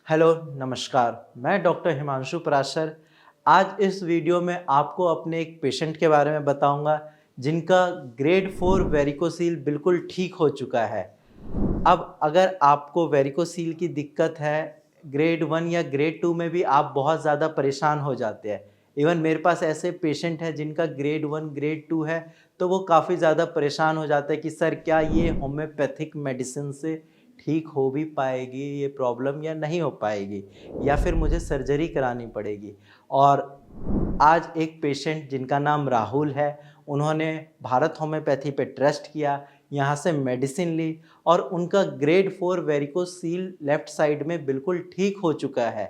Hello, नमस्कार। मैं doctor Himanshu Parashar. आज इस वीडियो में आपको अपने एक पेशेंट के बारे में बताऊंगा जिनका ग्रेड 4 वेरिकोसील बिल्कुल ठीक हो चुका है। अब अगर आपको वेरिकोसील की दिक्कत है, ग्रेड 1 या ग्रेड 2 में भी आप बहुत ज़्यादा परेशान हो जाते हैं। इवन मेरे पास ऐसे पेशेंट हैं जिनका ग्रेड 1, ग्रेड 2 है, तो वो काफ़ी ज़्यादा परेशान हो जाते हैं कि सर क्या ये होम्योपैथिक मेडिसिन से ठीक हो भी पाएगी ये प्रॉब्लम या नहीं हो पाएगी, या फिर मुझे सर्जरी करानी पड़ेगी। और आज एक पेशेंट जिनका नाम राहुल है, उन्होंने भारत होम्योपैथी पे ट्रस्ट किया, यहाँ से मेडिसिन ली और उनका ग्रेड 4 वेरिकोसील लेफ्ट साइड में बिल्कुल ठीक हो चुका है।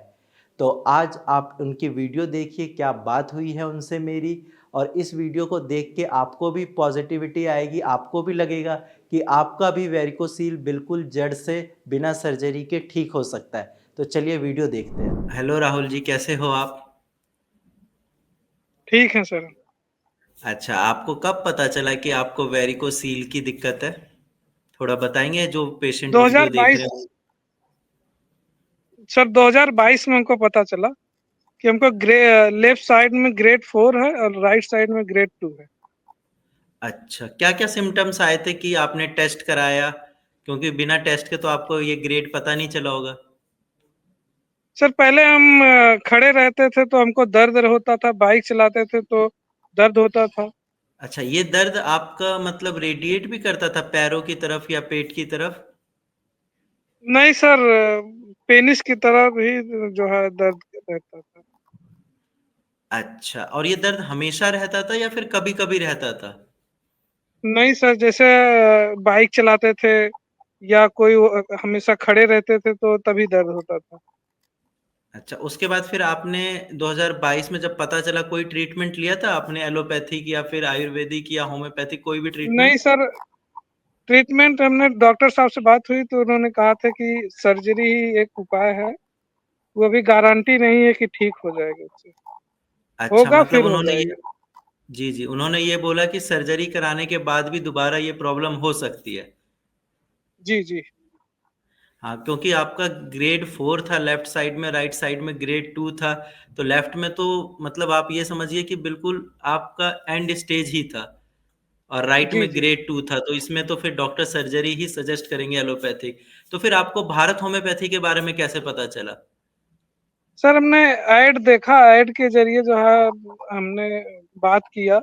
तो आज आप उनकी वीडियो देखिए, क्या बात हुई है उनसे मेरी, और इस वीडियो को देख के आपको भी पॉजिटिविटी आएगी, आपको भी लगेगा कि आपका भी वेरिकोसील बिल्कुल जड़ से बिना सर्जरी के ठीक हो सकता है। तो चलिए वीडियो देखते हैं। हेलो राहुल जी, कैसे हो आप? ठीक है सर। अच्छा, आपको कब पता चला कि आपको वेरिकोसील की दिक्कत है? थोड़ा बताएंगे जो पेशेंट वीडियो देख रहे 2022 हो। सर 2022 में हमको पता चला कि हमको लेफ्ट साइड में ग्रेड 4 है और राइट साइड में ग्रेड 2 है। अच्छा, क्या क्या सिम्टम्स आए थे कि आपने टेस्ट कराया? क्योंकि बिना टेस्ट के तो आपको ये ग्रेड पता नहीं चला होगा। सर पहले हम खड़े रहते थे तो हमको दर्द होता था, बाइक चलाते थे तो दर्द होता था। अच्छा, ये दर्द आपका मतलब रेडिएट भी करता था पैरों की तरफ या पेट की तरफ? नहीं सर, पेनिस की तरफ ही जो है दर्द रहता था। अच्छा, और ये दर्द हमेशा रहता था या फिर कभी-कभी रहता था? नहीं सर, जैसे बाइक चलाते थे या कोई हमेशा खड़े रहते थे तो तभी दर्द होता था। अच्छा, उसके बाद फिर आपने 2022 में जब पता चला कोई ट्रीटमेंट लिया था आपने एलोपैथिक या फिर आयुर्वेदिक या होम्योपैथिक कोई भी नहीं ट्रीटमेंट? सर, ट्रीटमेंट हमने डॉक्टर साहब से बात हुई तो उन्होंने कहा था कि सर्जरी ही एक उपाय है। वो भी गारंटी नहीं है कि ठीक हो जाएगा उससे। अच्छा, होगा मतलब फिर हो उन्होंने ये जाएगा। जी, जी, उन्होंने ये बोला कि सर्जरी कराने के बाद भी दोबारा ये प्रॉब्लम हो सकती है। जी, जी। हाँ, क्योंकि आपका ग्रेड 4 था लेफ्ट साइड में, राइट साइड में ग्रेड 2 था, तो लेफ्ट में तो मतलब आप ये समझिए कि बिल्कुल आपका एंड स्टेज ही था, और राइट जी, में जी। ग्रेड 2 था, तो इसमें तो फिर डॉक्टर सर्जरी ही सजेस्ट करेंगे एलोपैथिक। तो फिर आपको भारत होम्योपैथी के बारे में कैसे पता चला? सर हमने ऐड देखा, ऐड के ज़रिए जो है हमने बात किया।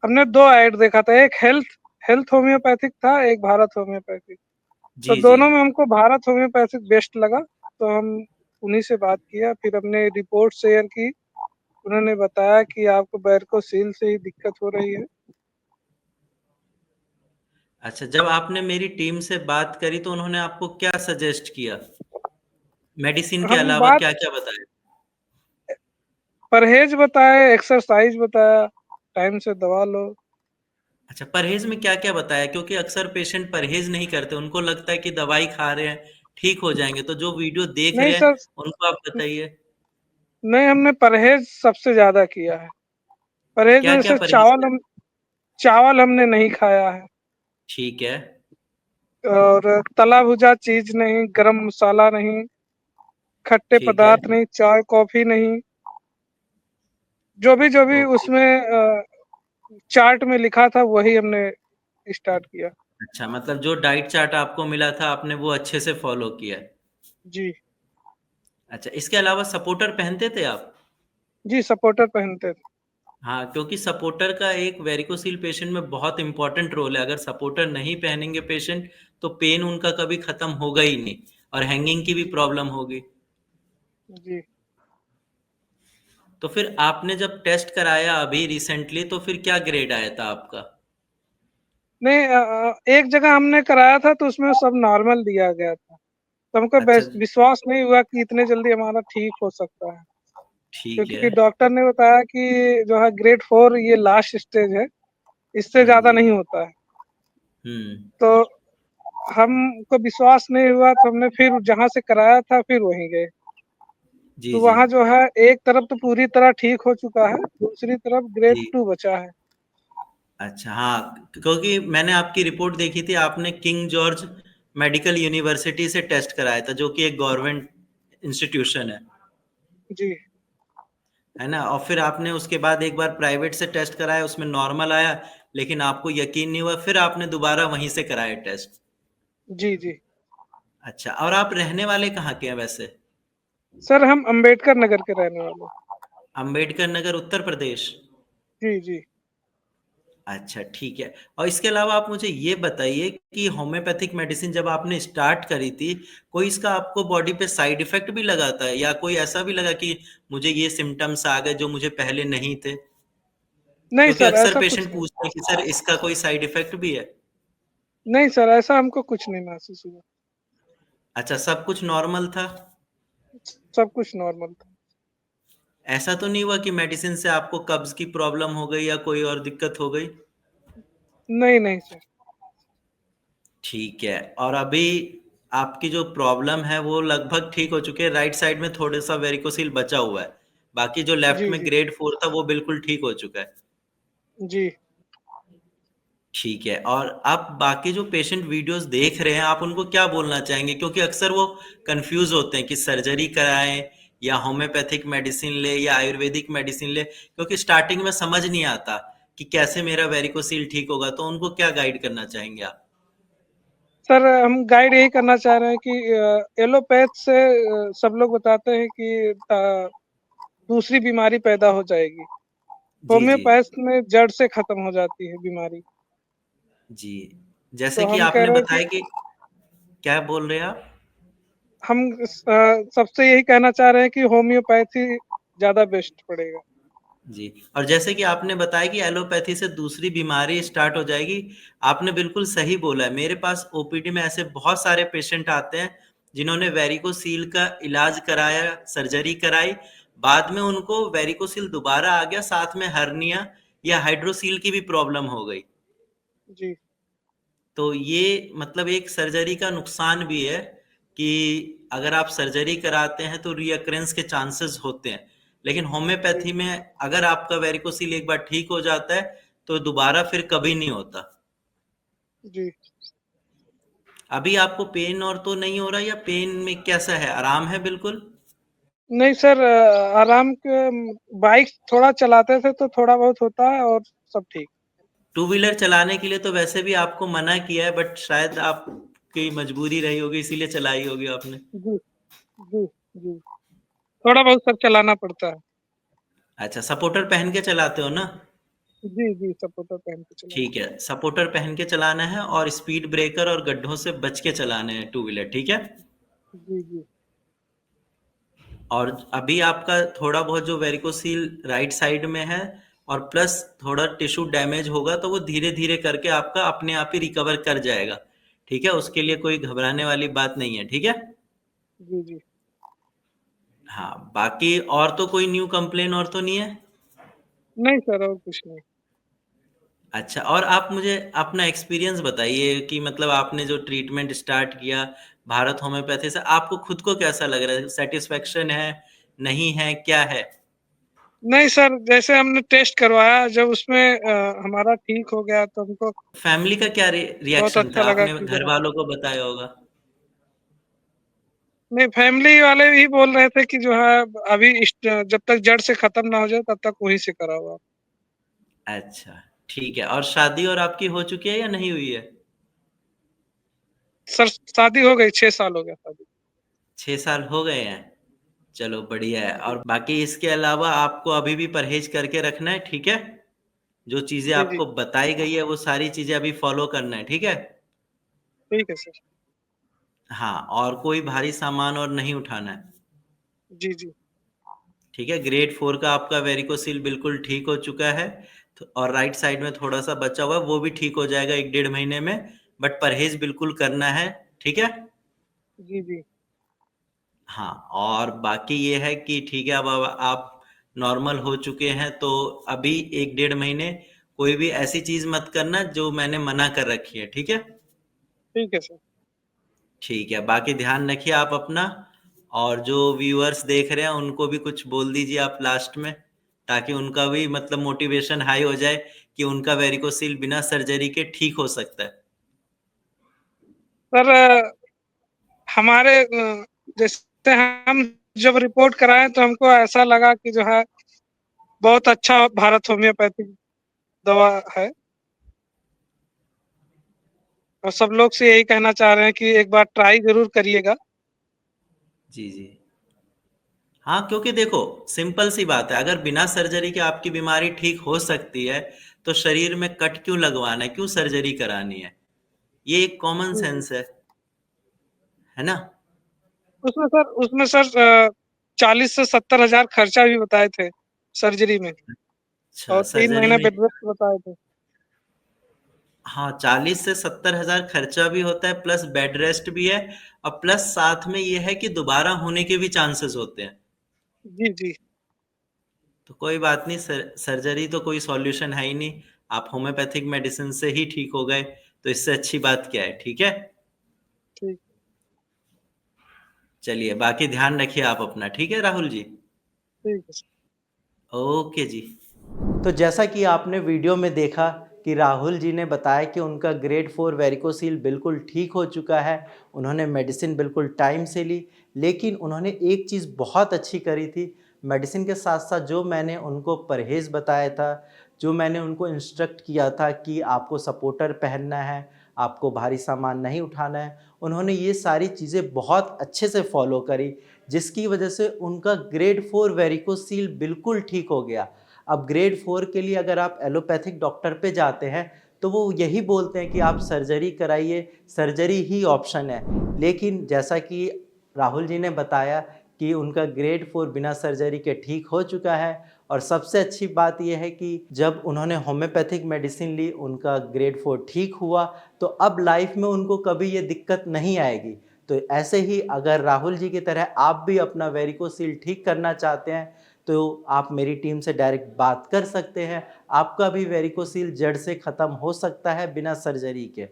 हमने 2 ऐड देखा था, एक हेल्थ हेल्थ होम्योपैथिक था, एक भारत होम्योपैथिक। तो जी, जी। दोनों में हमको भारत होम्योपैथिक बेस्ट लगा, तो हम उन्हीं से बात किया। फिर हमने रिपोर्ट शेयर की, उन्होंने बताया कि आपको वेरिकोसील से ही दिक्कत हो रही है। अच्छा, जब आपने मेरी टीम से बात करी तो उन्होंने आपको क्या सजेस्ट किया? मेडिसिन के हम अलावा बात क्या-क्या बताया? परहेज़ बताए, एक्सरसाइज़ बताया, टाइम से दवा लो। अच्छा, परहेज़ में क्या-क्या बताया? क्योंकि अक्सर पेशेंट परहेज़ नहीं करते, उनको लगता है कि दवाई खा रहे हैं, ठीक हो जाएँगे। तो जो वीडियो देख नहीं रहे हैं, सर, उनको आप बताइए, नहीं हमने परहेज़ सबसे ज़्यादा किया है। परहेज़ में क्या-क्या जैसे परहेज़ करें? चावल हमने नहीं खाया है ठीक है, और तला-भुजा चीज़ नहीं, गरम मसाला नहीं, खट्टे ठीक है। पदार्थ नहीं, चाय, कॉफ़ी नहीं। जो भी ओके। उसमें चार्ट में लिखा था वही हमने स्टार्ट किया। अच्छा, मतलब जो डाइट चार्ट आपको मिला था, आपने वो अच्छे से फ़ॉलो किया है। जी। अच्छा, इसके अलावा सपोर्टर पहनते थे आप? जी, सपोर्टर पहनते थे। हाँ, क्योंकि सपोर्टर का एक वेरिकोसील पेशेंट में बहुत इम्पोर्टेंट रोल है। अगर सपोर्टर नहीं पहनेंगे पेशेंट, तो पेन उनका कभी खत्म होगा ही नहीं, और हैंगिंग की भी प्रॉब्लम होगी। जी। तो फिर आपने जब टेस्ट कराया अभी रिसेंटली, तो फिर क्या ग्रेड आया था आपका? नहीं, एक जगह हमने कराया था तो उसमें सब नॉर्मल दिया गया था। तो हमको अच्छा, विश्वास नहीं हुआ कि इतने जल्दी हमारा ठीक हो सकता है। ठीक है। क्योंकि डॉक्टर ने बताया कि जो है ग्रेड 4 ये लास्ट स्टेज है, इससे हाँ ज़्यादा जी। नहीं होता है। हुँ। तो हमको विश्वास नहीं हुआ तो हमने फिर जहाँ से कराया था फिर वहीं गए। जी, तो जी। वहाँ जो है एक तरफ तो पूरी तरह ठीक हो चुका है, दूसरी तरफ ग्रेड जी। 2 बचा है। अच्छा, हाँ, क्योंकि मैंने आपकी रिपोर्ट देखी थी, आपने किंग जॉर्ज मेडिकल यूनिवर्सिटी से टेस्ट कराया था, जो कि एक गवर्नमेंट इंस्टीट्यूशन जी है ना? और फिर आपने उसके बाद एक बार प्राइवेट से टेस्ट कराया, उसमें नॉर्मल आया, लेकिन आपको यकीन नहीं हुआ, फिर आपने दोबारा वहीं से कराया टेस्ट। जी जी। अच्छा, और आप रहने वाले कहाँ के हैं वैसे? सर हम अंबेडकर नगर के रहने वाले। अंबेडकर नगर, उत्तर प्रदेश। जी जी। अच्छा, ठीक है। और इसके अलावा आप मुझे ये बताइए कि होम्योपैथिक मेडिसिन जब आपने स्टार्ट करी थी, कोई इसका आपको बॉडी पे साइड इफेक्ट भी लगा था, या कोई ऐसा भी लगा कि मुझे ये सिम्टम्स आ गए जो मुझे पहले नहीं थे? नहीं क्योंकि सर अक्सर ऐसा कुछ पेशेंट नहीं। पूछते हैं कि सर इसका कोई साइड इफेक्ट भी है? नहीं सर ऐसा हमको कुछ नहीं महसूस हुआ। अच्छा, सब कुछ नॉर्मल था? सब कुछ नॉर्मल था। ऐसा तो नहीं हुआ कि मेडिसिन से आपको कब्ज की प्रॉब्लम हो गई या कोई और दिक्कत हो गई? नहीं नहीं सर। ठीक है। और अभी आपकी जो प्रॉब्लम है वो लगभग ठीक हो चुकी है, राइट साइड में थोड़ा सा वेरिकोसिल बचा हुआ है, बाकी जो लेफ्ट जी में जी। ग्रेड 4 था वो बिल्कुल ठीक हो चुका है। जी ठीक है। और आप बाकी जो पेशेंट वीडियोस देख रहे हैं, आप उनको क्या बोलना चाहेंगे? क्योंकि अक्सर वो कंफ्यूज होते हैं कि सर्जरी कराएं या होम्योपैथिक मेडिसिन ले या आयुर्वेदिक मेडिसिन ले, क्योंकि स्टार्टिंग में समझ नहीं आता कि कैसे मेरा वेरिकोसिल ठीक होगा। तो उनको क्या गाइड करना चाहेंगे आप? सर हम गाइड यही करना चाह रहे हैं कि एलोपैथ से सब लोग बताते हैं कि दूसरी बीमारी पैदा हो जाएगी। जी जी। होम्योपैथ में जड़ से खत्म हो जाती है बीमारी। जी, जैसे तो कि हम कह आपने रहे हैं कि बताया कि क्या बोल रहे हैं आप? हम सबसे यही कहना चाह रहे हैं कि होम्योपैथी ज़्यादा बेस्ट पड़ेगा। जी, और जैसे कि आपने बताया कि एलोपैथी से दूसरी बीमारी स्टार्ट हो जाएगी, आपने बिल्कुल सही बोला है। मेरे पास ओपीडी में ऐसे बहुत सारे पेशेंट आते हैं, जिन्होंने वेरिकोसील का इलाज कराया, सर्जरी कराई, बाद में उनको वेरिकोसील दोबारा आ गया, साथ में हर्निया या हाइड्रोसील की भी प्रॉब्लम हो गई। जी तो ये मतलब एक सर्जरी का नुकसान भी है कि अगर आप सर्जरी कराते हैं तो रीअक्रेंस के चांसेस होते हैं, लेकिन जी होम्योपैथी में अगर आपका वेरिकोसिल एक बार ठीक हो जाता है तो दोबारा फिर कभी नहीं होता। जी। अभी आपको पेन और तो नहीं हो रहा, या पेन में कैसा है, आराम है बिल्कुल? नहीं सर आराम के बाइक थोड़ा चलाते थे तो थोड़ा बहुत होता है और सब ठीक। टू व्हीलर चलाने के लिए तो वैसे भी आपको मना किया है, बट शायद आपकी मजबूरी रही होगी इसीलिए चलाई होगी आपने। जी जी जी। थोड़ा बहुत सब चलाना पड़ता है। अच्छा, सपोर्टर पहन के चलाते हो ना? जी जी सपोर्टर पहन के चलाना। ठीक है, सपोर्टर पहन के चलाना है और स्पीड ब्रेकर और गड्ढों से बच के चलाने हैं टू व्हीलर, ठीक है? जी जी और अभी आपका थोड़ा बहुत जो वेरिकोसील राइट साइड में है, और प्लस थोड़ा टिश्यू डैमेज होगा, तो वो धीरे धीरे करके आपका अपने आप ही रिकवर कर जाएगा। ठीक है, उसके लिए कोई घबराने वाली बात नहीं है, ठीक है? जी जी। हाँ, बाकी और तो कोई न्यू कंप्लेन और तो नहीं है? नहीं सर और कुछ नहीं। अच्छा, और आप मुझे अपना एक्सपीरियंस बताइए कि मतलब आपने जो ट्रीटमेंट स्टार्ट किया भारत होम्योपैथी से, आपको खुद को कैसा लग रहा है? सेटिस्फेक्शन है, नहीं है, क्या है? नहीं सर जैसे हमने टेस्ट करवाया जब उसमें हमारा ठीक हो गया तो हमको फैमिली का क्या बहुत रिएक्शन अच्छा था? लगा आपने कि घर हाँ। वालों को बताया होगा। नहीं फैमिली वाले भी बोल रहे थे कि जो है अभी जब तक जड़ से खत्म ना हो जाए तब तक वहीं से कराओ आप। अच्छा, ठीक है। और शादी और आपकी हो चुकी है या नहीं हुई है? सर शादी हो गई 6 साल हो गया शादी। 6 साल हो गए हैं। चलो बढ़िया है। जी और बाकी इसके अलावा आपको अभी भी परहेज करके रखना है, ठीक है? जो चीजें जी जी। आपको बताई गई है वो सारी चीजें अभी फॉलो करना है, ठीक है? ठीक है सर। हाँ, और कोई भारी सामान और नहीं उठाना है। जी जी। ठीक है, ग्रेड 4 का आपका वेरिकोसिल बिल्कुल ठीक हो चुका है। और राइट साइड में थोड़ा सा बचा हुआ है, वो भी ठीक हो जाएगा 1 डेढ़ महीने में। बट परहेज बिल्कुल करना है, ठीक है? जी जी। हाँ, और बाकी ये है कि ठीक है, अब आप नॉर्मल हो चुके हैं, तो अभी 1 डेढ़ महीने कोई भी ऐसी चीज मत करना जो मैंने मना कर रखी है, ठीक है? ठीक है सर। ठीक है, बाकी ध्यान रखिए आप अपना। और जो व्यूअर्स देख रहे हैं उनको भी कुछ बोल दीजिए आप लास्ट में, ताकि उनका भी मतलब मोटिवेशन हाई हो जाए कि उनका वेरिकोसिल बिना सर्जरी के ठीक हो सकता है। सर हमारे जैसे हम जब रिपोर्ट कराए तो हमको ऐसा लगा कि जो है बहुत अच्छा भारत होम्योपैथिक दवा है, और सब लोग से यही कहना चाह रहे हैं कि एक बार ट्राई ज़रूर करिएगा। जी, जी। हाँ, क्योंकि देखो सिंपल सी बात है, अगर बिना सर्जरी के आपकी बीमारी ठीक हो सकती है, तो शरीर में कट क्यों लगवाना है, क्यों सर्जरी करानी है? ये एक कॉमन जी, जी। सेंस है ना? उसमें सर 40 से 70 हज़ार खर्चा भी बताए थे सर्जरी में, अच्छा, और 3 सर्जरी महीने में बेड रेस्ट बताए थे। हाँ, 40 से 70 हज़ार खर्चा भी होता है, प्लस बेड रेस्ट भी है, और प्लस साथ में ये है कि दोबारा होने के भी चांसेस होते हैं। जी, जी। तो कोई बात नहीं, सर्जरी तो कोई सॉल्यूशन है ही नहीं। आप होम्योपैथिक मेडिसिन से ही ठीक हो गए, तो इससे अच्छी बात क्या है, ठीक है? ठीक, चलिए, बाकी ध्यान रखिए आप अपना, ठीक है राहुल जी? ठीक है सर। ओके जी। तो जैसा कि आपने वीडियो में देखा कि राहुल जी ने बताया कि उनका ग्रेड 4 वेरिकोसील बिल्कुल ठीक हो चुका है। उन्होंने मेडिसिन बिल्कुल टाइम से ली, लेकिन उन्होंने एक चीज़ बहुत अच्छी करी थी। मेडिसिन के साथ-साथ जो मैंने उनको परहेज़ बताया था, जो मैंने उनको इंस्ट्रक्ट किया था कि आपको सपोर्टर पहनना है, आपको भारी सामान नहीं उठाना है, उन्होंने ये सारी चीज़ें बहुत अच्छे से फ़ॉलो करी, जिसकी वजह से उनका ग्रेड 4 वेरिकोसील बिल्कुल ठीक हो गया। अब ग्रेड 4 के लिए अगर आप एलोपैथिक डॉक्टर पे जाते हैं, तो वो यही बोलते हैं कि आप सर्जरी कराइए, सर्जरी ही ऑप्शन है। लेकिन जैसा कि राहुल जी ने बताया कि उनका ग्रेड 4 बिना सर्जरी के ठीक हो चुका है, और सबसे अच्छी बात ये है कि जब उन्होंने होम्योपैथिक मेडिसिन ली, उनका ग्रेड 4 ठीक हुआ, तो अब लाइफ में उनको कभी ये दिक्कत नहीं आएगी। तो ऐसे ही अगर राहुल जी की तरह आप भी अपना वेरिकोसील ठीक करना चाहते हैं, तो आप मेरी टीम से डायरेक्ट बात कर सकते हैं। आपका भी वेरिकोसील जड़ से ख़त्म हो सकता है बिना सर्जरी के।